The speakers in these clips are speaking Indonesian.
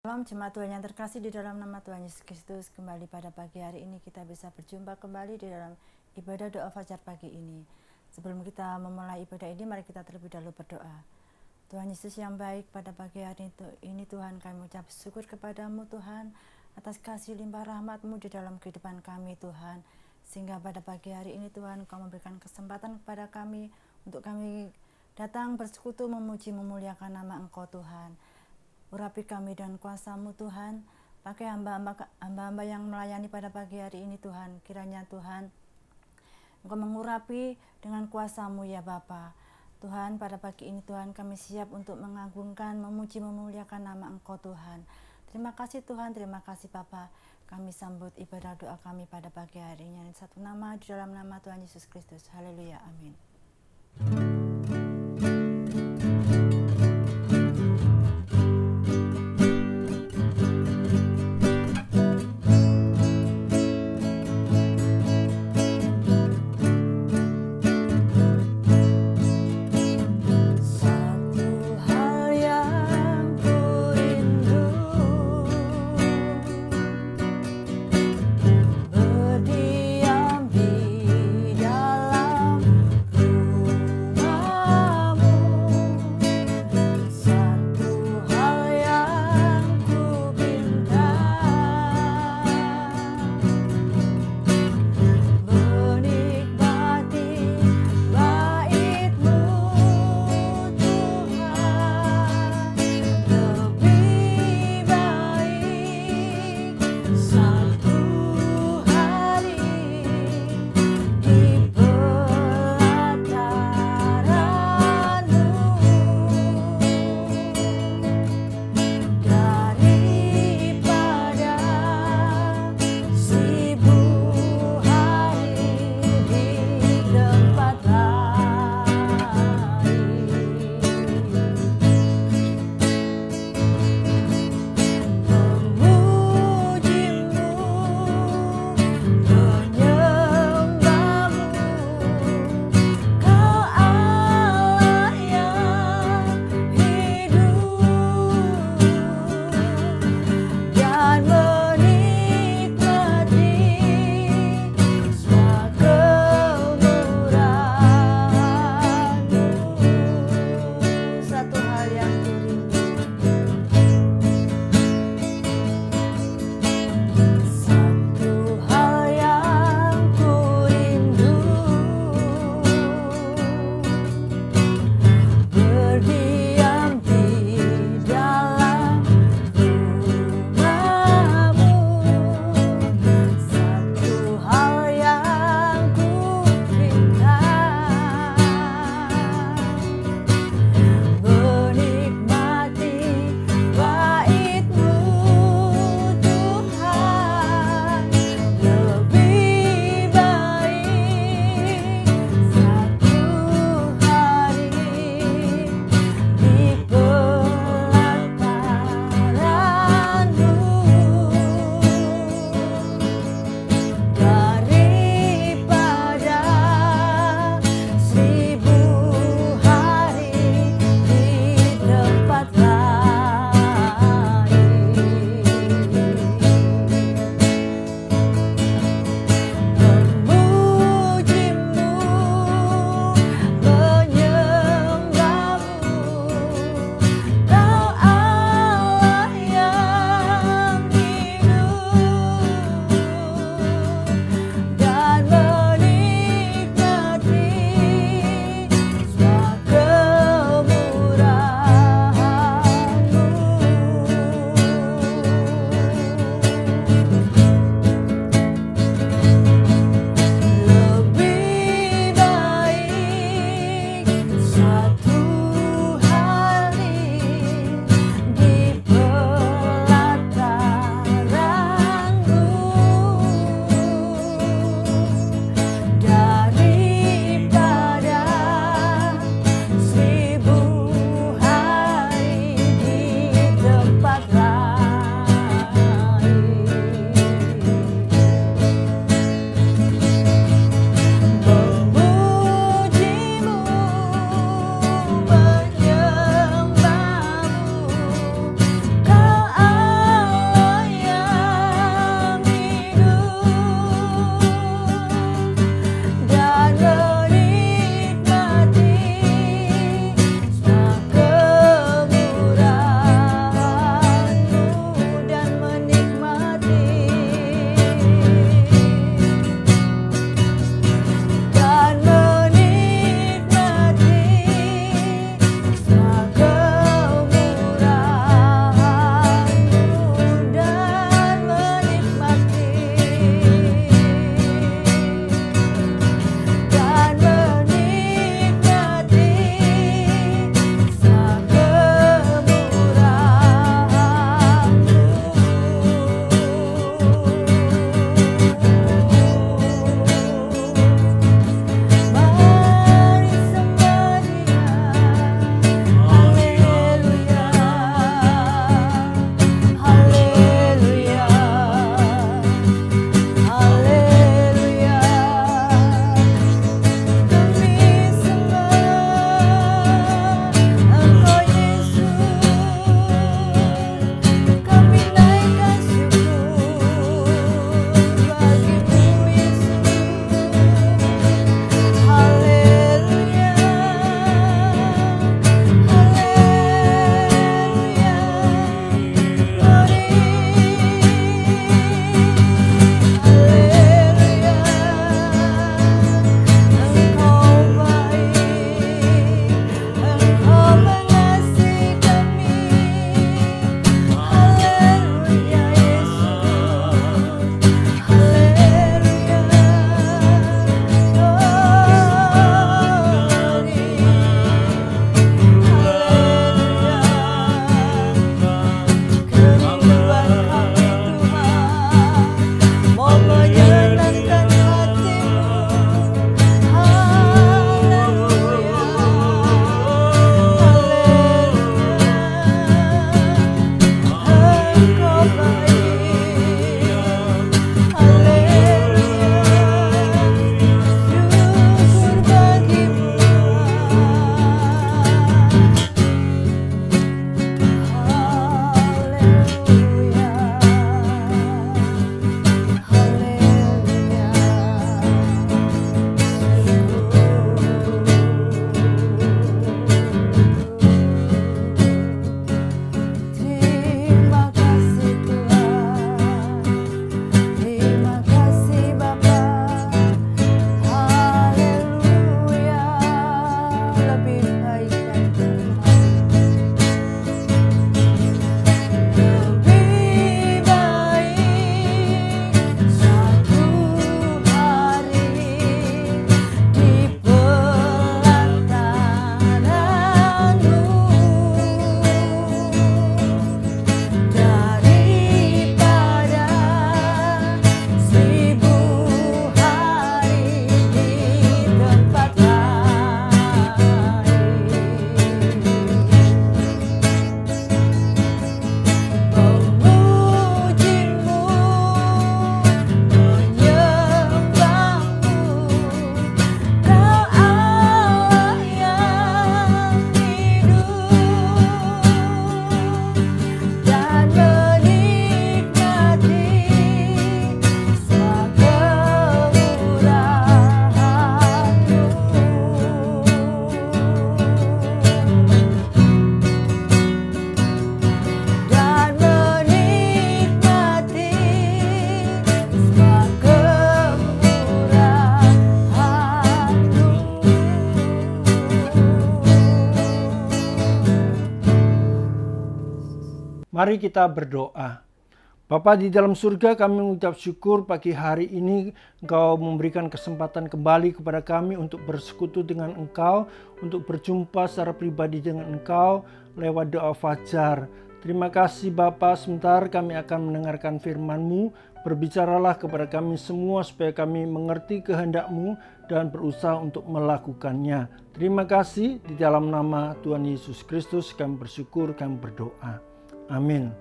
Salam jemaat Tuhan yang terkasih di dalam nama Tuhan Yesus Kristus. Kembali pada pagi hari ini kita bisa berjumpa kembali di dalam ibadah doa fajar pagi ini. Sebelum kita memulai ibadah ini, mari kita terlebih dahulu berdoa. Tuhan Yesus yang baik, pada pagi hari ini Tuhan, kami mengucap syukur kepadamu Tuhan atas kasih limpah rahmat-Mu di dalam kehidupan kami Tuhan. Sehingga pada pagi hari ini Tuhan, Kau memberikan kesempatan kepada kami untuk kami datang bersekutu memuji memuliakan nama Engkau Tuhan. Urapi kami dengan kuasa-Mu Tuhan, pakai hamba-hamba yang melayani pada pagi hari ini Tuhan. Kiranya Tuhan, Engkau mengurapi dengan kuasa-Mu ya Bapa. Tuhan, pada pagi ini Tuhan, kami siap untuk mengagungkan, memuji, memuliakan nama Engkau Tuhan. Terima kasih Tuhan, terima kasih Bapa. Kami sambut ibadah doa kami pada pagi hari ini. Satu nama, di dalam nama Tuhan Yesus Kristus. Haleluya, amin. Ku Mari kita berdoa. Bapa di dalam surga, kami mengucap syukur pagi hari ini Engkau memberikan kesempatan kembali kepada kami untuk bersekutu dengan Engkau, untuk berjumpa secara pribadi dengan Engkau lewat doa fajar. Terima kasih Bapa, sebentar kami akan mendengarkan firman-Mu. Berbicaralah kepada kami semua supaya kami mengerti kehendak-Mu dan berusaha untuk melakukannya. Terima kasih, di dalam nama Tuhan Yesus Kristus kami bersyukur, kami berdoa. Amin.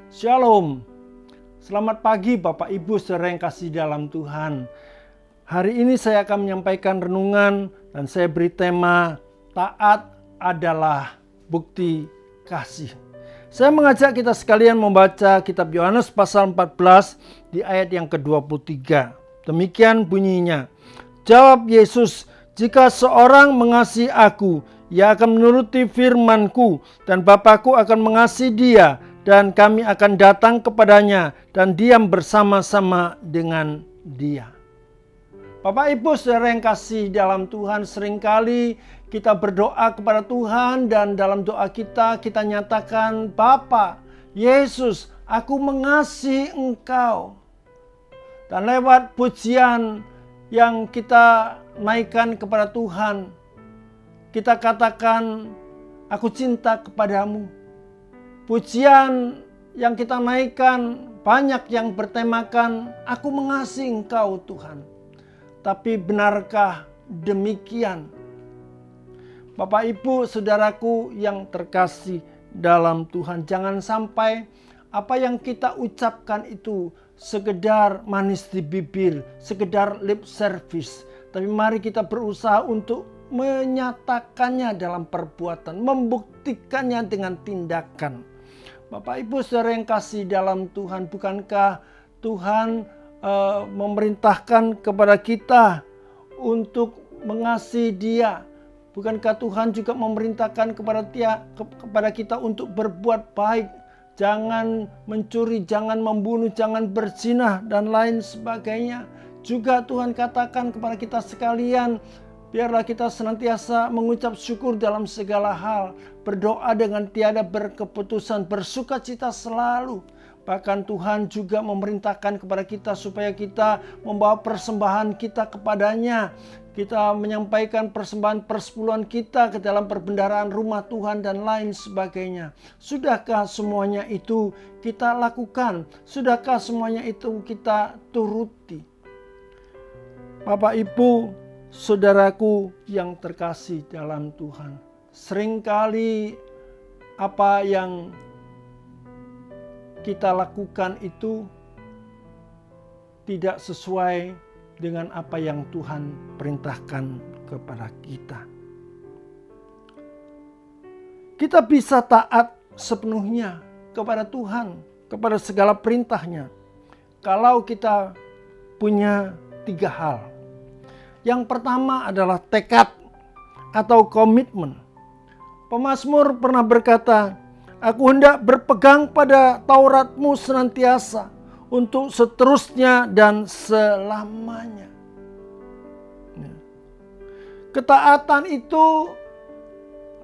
Shalom. Selamat pagi Bapak Ibu saudara yang kasih dalam Tuhan. Hari ini saya akan menyampaikan renungan dan saya beri tema taat adalah bukti kasih. Saya mengajak kita sekalian membaca kitab Yohanes pasal 14 di ayat yang ke-23. Demikian bunyinya. Jawab Yesus, "Jika seorang mengasihi aku, ia akan menuruti firman-Ku, dan Bapa-Ku akan mengasihi dia, dan kami akan datang kepadanya dan diam bersama-sama dengan dia." Bapak Ibu saudara yang kasih dalam Tuhan, seringkali kita berdoa kepada Tuhan dan dalam doa kita nyatakan, "Bapa, Yesus, aku mengasihi Engkau." Dan lewat pujian yang kita naikkan kepada Tuhan, kita katakan, "Aku cinta kepadamu." Pujian yang kita naikkan banyak yang bertemakan, "Aku mengasihi Engkau Tuhan." Tapi benarkah demikian? Bapak Ibu saudaraku yang terkasih dalam Tuhan, jangan sampai apa yang kita ucapkan itu sekedar manis di bibir, sekedar lip service. Tapi mari kita berusaha untuk menyatakannya dalam perbuatan, membuktikannya dengan tindakan. Bapak Ibu saudara yang kasih dalam Tuhan, bukankah Tuhan memerintahkan kepada kita untuk mengasihi Dia? Bukankah Tuhan juga memerintahkan kepada kita untuk berbuat baik? Jangan mencuri, jangan membunuh, jangan berzina, dan lain sebagainya. Juga Tuhan katakan kepada kita sekalian, biarlah kita senantiasa mengucap syukur dalam segala hal, berdoa dengan tiada berkeputusan, bersukacita selalu. Bahkan Tuhan juga memerintahkan kepada kita supaya kita membawa persembahan kita kepadanya. Kita menyampaikan persembahan persepuluhan kita ke dalam perbendaharaan rumah Tuhan dan lain sebagainya. Sudahkah semuanya itu kita lakukan? Sudahkah semuanya itu kita turuti? Bapak Ibu, saudaraku yang terkasih dalam Tuhan, seringkali apa yang kita lakukan itu tidak sesuai dengan apa yang Tuhan perintahkan kepada kita. Kita bisa taat sepenuhnya kepada Tuhan, kepada segala perintahnya, kalau kita punya 3 hal. Yang pertama adalah tekad atau komitmen. Pemazmur pernah berkata, "Aku hendak berpegang pada Taurat-Mu senantiasa untuk seterusnya dan selamanya." Ketaatan itu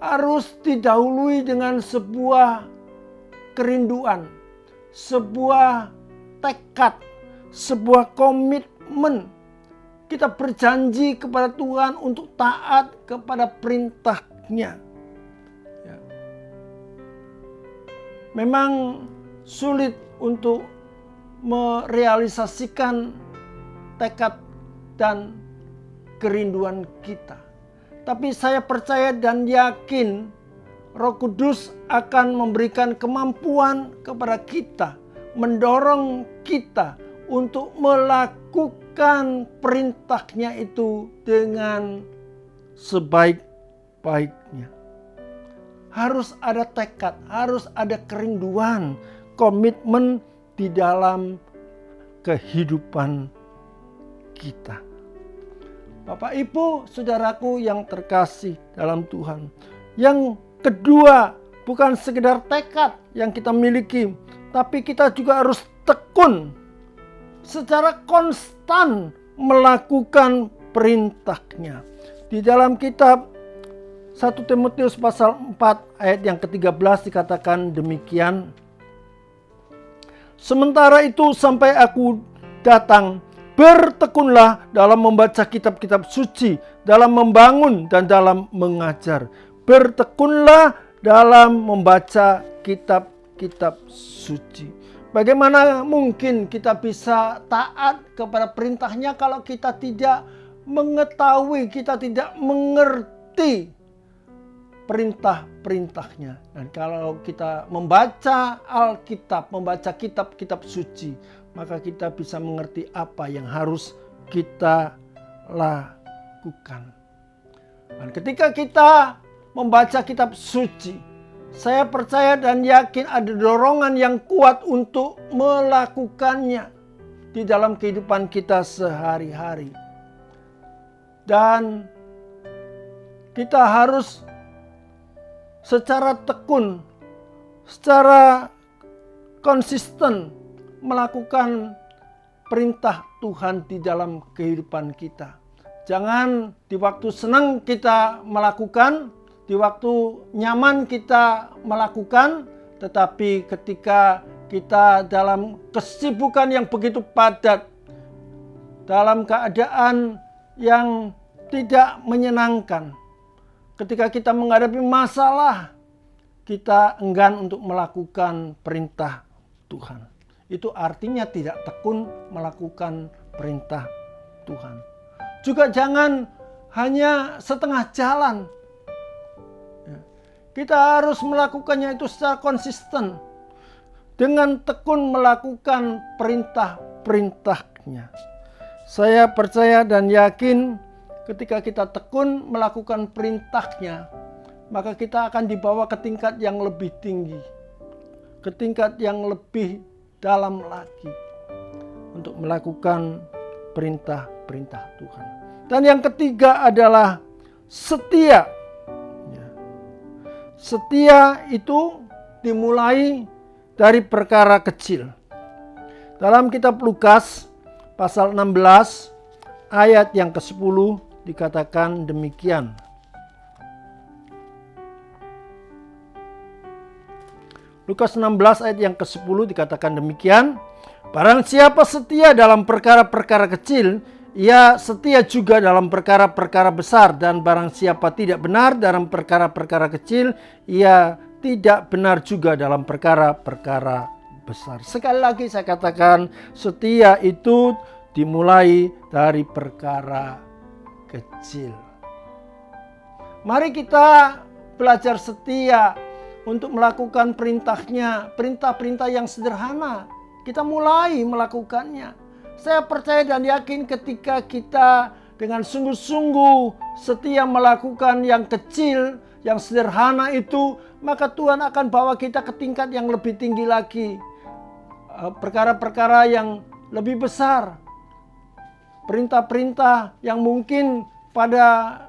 harus didahului dengan sebuah kerinduan, sebuah tekad, sebuah komitmen. Kita berjanji kepada Tuhan untuk taat kepada perintah-Nya. Memang sulit untuk merealisasikan tekad dan kerinduan kita. Tapi saya percaya dan yakin Roh Kudus akan memberikan kemampuan kepada kita, mendorong kita untuk melakukan perintah-Nya itu dengan sebaik-baiknya. Harus ada tekad, harus ada kerinduan, komitmen di dalam kehidupan kita. Bapak Ibu saudaraku yang terkasih dalam Tuhan, yang kedua bukan sekedar tekad yang kita miliki, tapi kita juga harus tekun secara konstan melakukan perintah-Nya. Di dalam kitab 1 Timotius pasal 4 ayat yang ke-13 dikatakan demikian, Sementara itu sampai aku datang, bertekunlah dalam membaca kitab-kitab suci, dalam membangun dan dalam mengajar. Bertekunlah dalam membaca kitab-kitab suci. Bagaimana mungkin kita bisa taat kepada perintahnya kalau kita tidak mengetahui, kita tidak mengerti perintah-perintahnya. Dan kalau kita membaca Alkitab, membaca kitab-kitab suci, maka kita bisa mengerti apa yang harus kita lakukan. Dan ketika kita membaca kitab suci, saya percaya dan yakin ada dorongan yang kuat untuk melakukannya di dalam kehidupan kita sehari-hari. Dan kita harus secara tekun, secara konsisten melakukan perintah Tuhan di dalam kehidupan kita. Jangan di waktu senang kita melakukan, di waktu nyaman kita melakukan, tetapi ketika kita dalam kesibukan yang begitu padat, dalam keadaan yang tidak menyenangkan, ketika kita menghadapi masalah, kita enggan untuk melakukan perintah Tuhan. Itu artinya tidak tekun melakukan perintah Tuhan. Juga jangan hanya setengah jalan. Kita harus melakukannya itu secara konsisten. Dengan tekun melakukan perintah-perintahnya. Saya percaya dan yakin ketika kita tekun melakukan perintahnya, maka kita akan dibawa ke tingkat yang lebih tinggi, ke tingkat yang lebih dalam lagi untuk melakukan perintah-perintah Tuhan. Dan yang ketiga adalah setia. Setia itu dimulai dari perkara kecil. Dalam kitab Lukas pasal 16 ayat yang ke-10 dikatakan demikian. Lukas 16 ayat yang ke-10 dikatakan demikian. Barang siapa setia dalam perkara-perkara kecil, ia setia juga dalam perkara-perkara besar. Dan barang siapa tidak benar dalam perkara-perkara kecil, ia tidak benar juga dalam perkara-perkara besar. Sekali lagi saya katakan, setia itu dimulai dari perkara kecil. Mari kita belajar setia untuk melakukan perintahnya, perintah-perintah yang sederhana. Kita mulai melakukannya. Saya percaya dan yakin ketika kita dengan sungguh-sungguh setia melakukan yang kecil, yang sederhana itu, maka Tuhan akan bawa kita ke tingkat yang lebih tinggi lagi. Perkara-perkara yang lebih besar. Perintah-perintah yang mungkin pada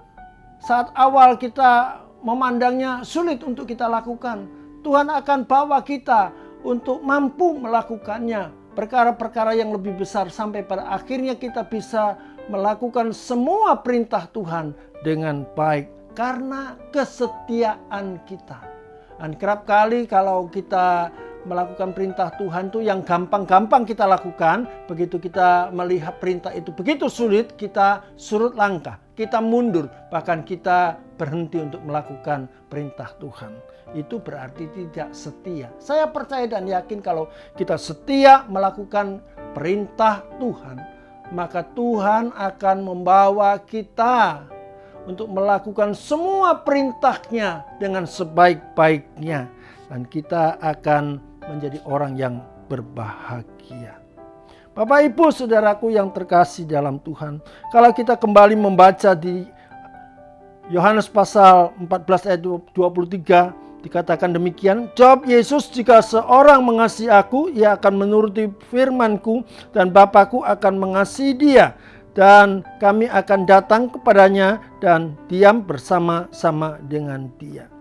saat awal kita memandangnya sulit untuk kita lakukan. Tuhan akan bawa kita untuk mampu melakukannya. Perkara-perkara yang lebih besar sampai pada akhirnya kita bisa melakukan semua perintah Tuhan dengan baik karena kesetiaan kita. Dan kerap kali kalau kita melakukan perintah Tuhan tuh yang gampang-gampang kita lakukan, begitu kita melihat perintah itu begitu sulit, kita surut langkah, kita mundur, bahkan kita berhenti untuk melakukan perintah Tuhan. Itu berarti tidak setia. Saya percaya dan yakin kalau kita setia melakukan perintah Tuhan, maka Tuhan akan membawa kita untuk melakukan semua perintahnya dengan sebaik-baiknya. Dan kita akan menjadi orang yang berbahagia. Bapak Ibu saudaraku yang terkasih dalam Tuhan. Kalau kita kembali membaca di Yohanes pasal 14 ayat 23 dikatakan demikian. Jawab Yesus, jika seorang mengasihi aku, ia akan menuruti firman-Ku dan Bapa-Ku akan mengasihi dia. Dan kami akan datang kepadanya dan diam bersama-sama dengan dia.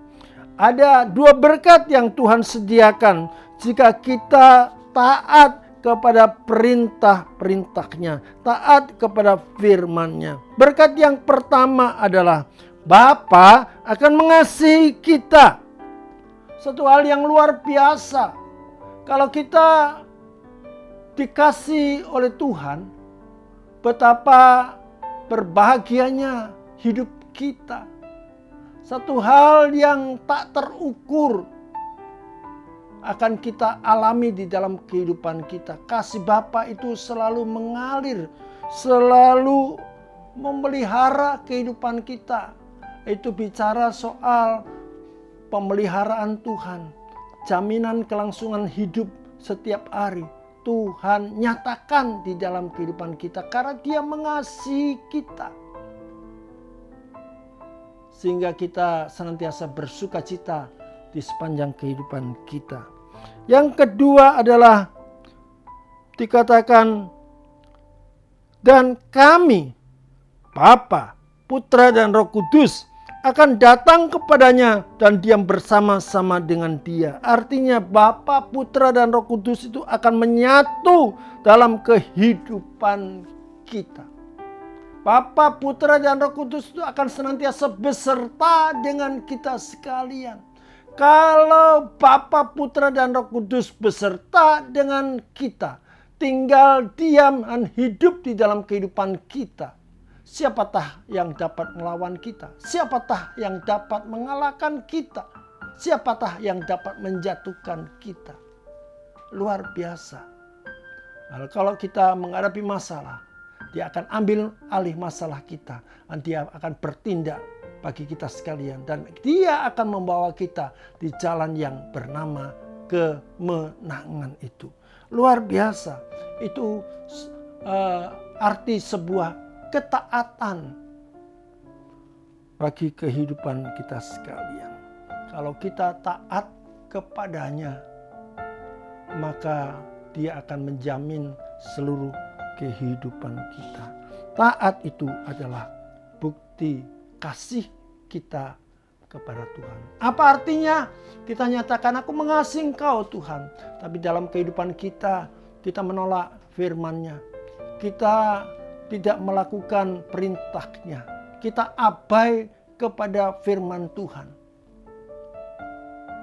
Ada dua berkat yang Tuhan sediakan jika kita taat kepada perintah-perintahnya, taat kepada firman-Nya. Berkat yang pertama adalah Bapa akan mengasihi kita. Satu hal yang luar biasa. Kalau kita dikasih oleh Tuhan, betapa berbahagianya hidup kita. Satu hal yang tak terukur akan kita alami di dalam kehidupan kita. Kasih Bapa itu selalu mengalir, selalu memelihara kehidupan kita. Itu bicara soal pemeliharaan Tuhan, jaminan kelangsungan hidup setiap hari. Tuhan nyatakan di dalam kehidupan kita karena Dia mengasihi kita. Sehingga kita senantiasa bersuka cita di sepanjang kehidupan kita. Yang kedua adalah dikatakan, dan kami, Bapa, Putra dan Roh Kudus akan datang kepadanya dan diam bersama-sama dengan Dia. Artinya Bapa, Putra dan Roh Kudus itu akan menyatu dalam kehidupan kita. Bapa, Putra dan Roh Kudus itu akan senantiasa beserta dengan kita sekalian. Kalau Bapa, Putra dan Roh Kudus beserta dengan kita, tinggal diam dan hidup di dalam kehidupan kita, siapatah yang dapat melawan kita? Siapatah yang dapat mengalahkan kita? Siapatah yang dapat menjatuhkan kita? Luar biasa. Lalu kalau kita menghadapi masalah, Dia akan ambil alih masalah kita, dan Dia akan bertindak bagi kita sekalian, dan Dia akan membawa kita di jalan yang bernama kemenangan itu. Luar biasa. Itu arti sebuah ketaatan bagi kehidupan kita sekalian. Kalau kita taat kepadanya, maka Dia akan menjamin seluruh kehidupan kita. Taat itu adalah bukti kasih kita kepada Tuhan. Apa artinya? Kita nyatakan, aku mengasihi Engkau Tuhan. Tapi dalam kehidupan kita, kita menolak firman-Nya. Kita tidak melakukan perintah-Nya. Kita abai kepada firman Tuhan.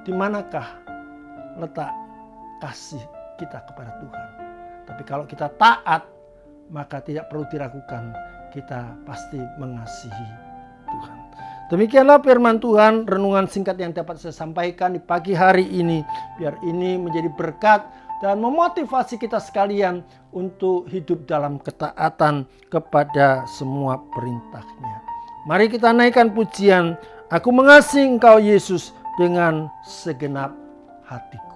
Di manakah letak kasih kita kepada Tuhan? Tapi kalau kita taat, maka tidak perlu diragukan, kita pasti mengasihi Tuhan. Demikianlah firman Tuhan, renungan singkat yang dapat saya sampaikan di pagi hari ini. Biar ini menjadi berkat dan memotivasi kita sekalian untuk hidup dalam ketaatan kepada semua perintah-Nya. Mari kita naikkan pujian, aku mengasihi Engkau Yesus dengan segenap hatiku.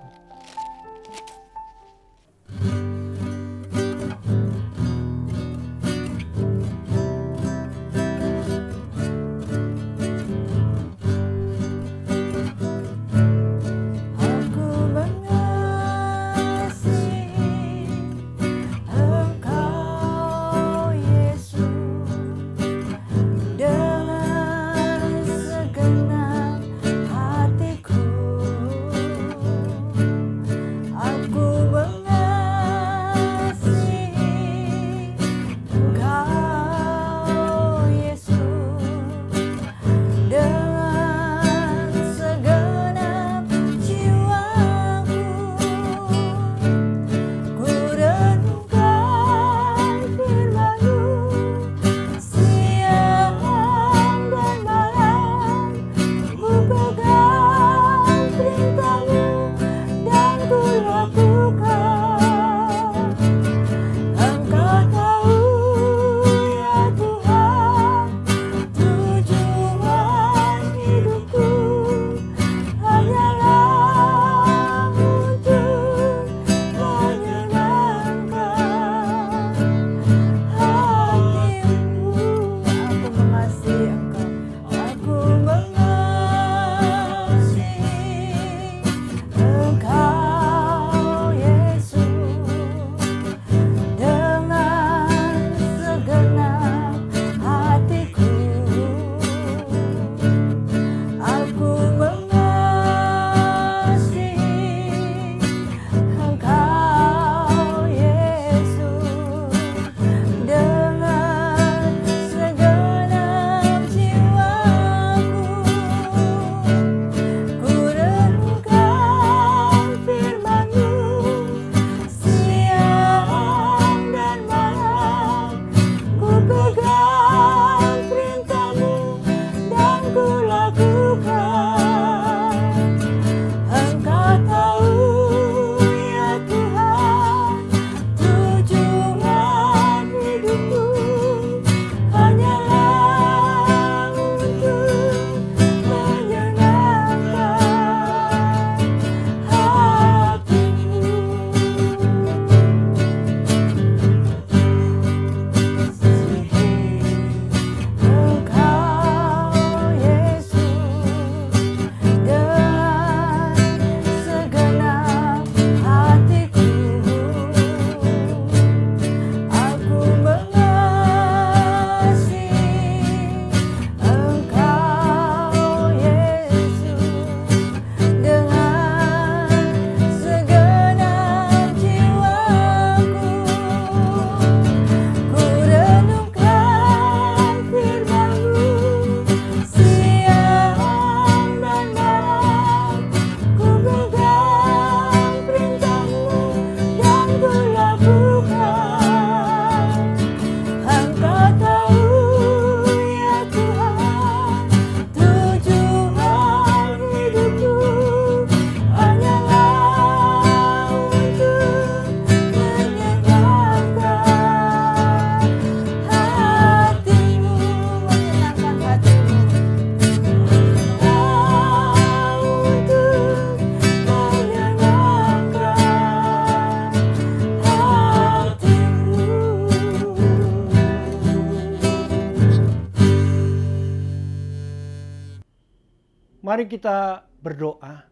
Mari kita berdoa.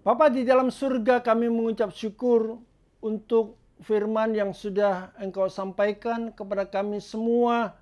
Bapa di dalam surga, kami mengucap syukur untuk firman yang sudah Engkau sampaikan kepada kami semua.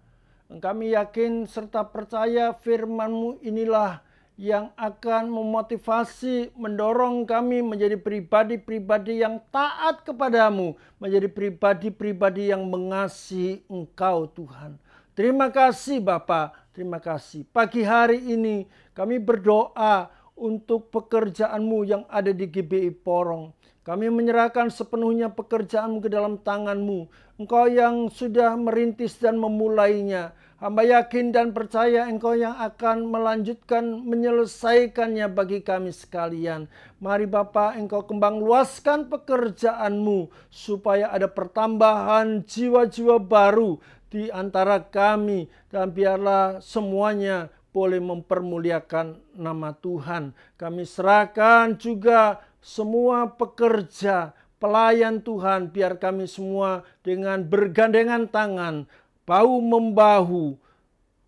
Kami yakin serta percaya firman-Mu inilah yang akan memotivasi, mendorong kami menjadi pribadi-pribadi yang taat kepadamu, menjadi pribadi-pribadi yang mengasihi Engkau Tuhan. Terima kasih Bapa, terima kasih. Pagi hari ini kami berdoa untuk pekerjaan-Mu yang ada di GBI Porong. Kami menyerahkan sepenuhnya pekerjaan-Mu ke dalam tangan-Mu. Engkau yang sudah merintis dan memulainya. Hamba yakin dan percaya Engkau yang akan melanjutkan, menyelesaikannya bagi kami sekalian. Mari Bapa, Engkau kembang luaskan pekerjaan-Mu supaya ada pertambahan jiwa-jiwa baru di antara kami. Dan biarlah semuanya boleh mempermuliakan nama Tuhan. Kami serahkan juga semua pekerja, pelayan Tuhan, biar kami semua dengan bergandengan tangan, bahu-membahu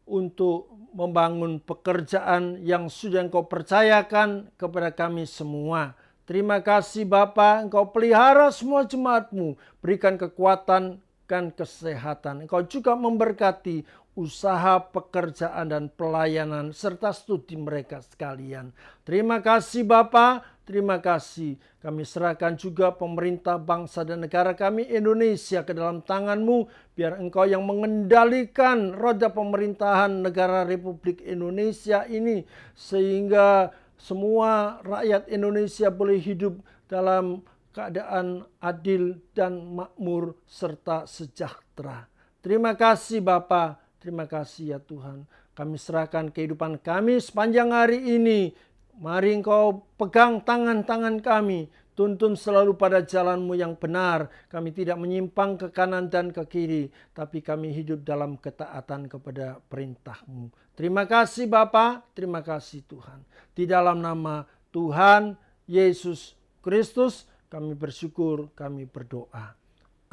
untuk membangun pekerjaan yang sudah Engkau percayakan kepada kami semua. Terima kasih Bapa, Engkau pelihara semua jemaat-Mu, berikan kekuatan dan kesehatan. Engkau juga memberkati usaha, pekerjaan, dan pelayanan, serta studi mereka sekalian. Terima kasih Bapa, terima kasih. Kami serahkan juga pemerintah bangsa dan negara kami Indonesia ke dalam tangan-Mu, biar Engkau yang mengendalikan roda pemerintahan negara Republik Indonesia ini, sehingga semua rakyat Indonesia boleh hidup dalam keadaan adil dan makmur serta sejahtera. Terima kasih Bapa. Terima kasih ya Tuhan. Kami serahkan kehidupan kami sepanjang hari ini. Mari Engkau pegang tangan-tangan kami. Tuntun selalu pada jalan-Mu yang benar. Kami tidak menyimpang ke kanan dan ke kiri. Tapi kami hidup dalam ketaatan kepada perintah-Mu. Terima kasih Bapa. Terima kasih Tuhan. Di dalam nama Tuhan Yesus Kristus kami bersyukur, kami berdoa.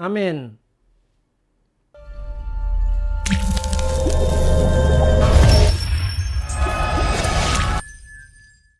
Amin.